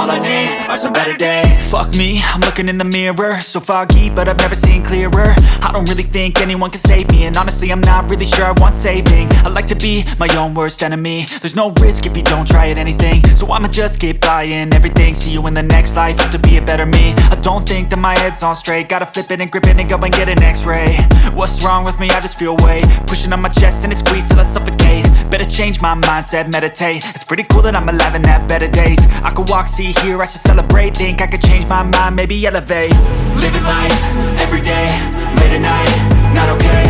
all I need are some better days. Fuck me, I'm looking in the mirror, so foggy, but I've never seen clearer. I don't really think anyone can save me, and honestly I'm not really sure I want saving. I like to be my own worst enemy. There's no risk if you don't try at anything, so I'ma just keep buying everything. See you in the next life, have to be a better me. I don't think that my head's on straight, gotta flip it and grip it and go and get an x-ray. What's wrong with me? I just feel weight pushing on my chest and it squeezes till I suffocate. Better change my mindset, meditate. It's pretty cool that I'm alive and have better days. I could walk, see, hear, I should celebrate. Think I could change my mind, maybe elevate. Living life, everyday, late at night, not okay.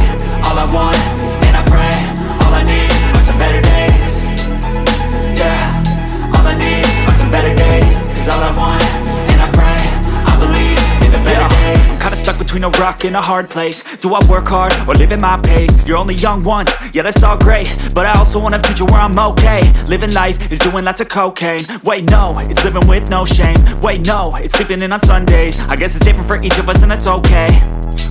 All I want, and I pray, all I need are some better days. Yeah, all I need are some better days. Cause all I want, and I pray, I believe in the better days. I'm kinda stuck between a rock and a hard place. Do I work hard or live at my pace? You're only young once, yeah that's all great, but I also want a future where I'm okay. Living life is doing lots of cocaine. Wait no, it's living with no shame. Wait no, it's sleeping in on Sundays. I guess it's different for each of us and that's okay.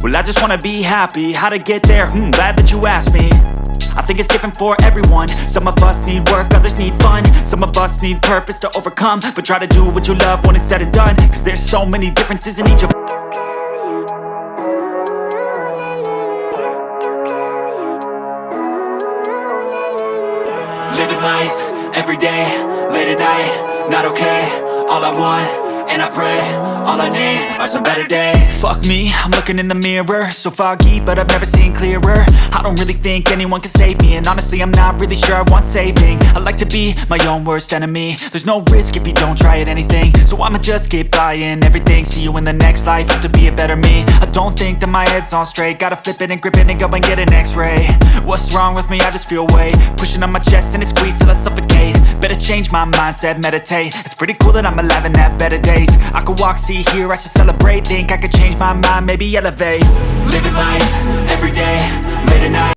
Well I just wanna be happy, how to get there? Glad that you asked me. I think it's different for everyone. Some of us need work, others need fun. Some of us need purpose to overcome. But try to do what you love when it's said and done, cause there's so many differences in each of us. Living life, everyday, late at night, not okay. All I want, and I pray, all I need are some better days. Fuck me, I'm looking in the mirror, so foggy, but I've never seen clearer. I don't really think anyone can save me, and honestly I'm not really sure I want saving. I like to be my own worst enemy. There's no risk if you don't try at anything, so I'ma just keep buying everything. See you in the next life, have to be a better me. I don't think that my head's on straight, gotta flip it and grip it and go and get an x-ray. What's wrong with me? I just feel weight pushing on my chest and it squeezes till I suffocate. Better change my mindset, meditate. It's pretty cool that I'm alive and have better days. I could walk, see, hear, I should celebrate. Think I could change my mind, maybe elevate. Living life, everyday, late at night.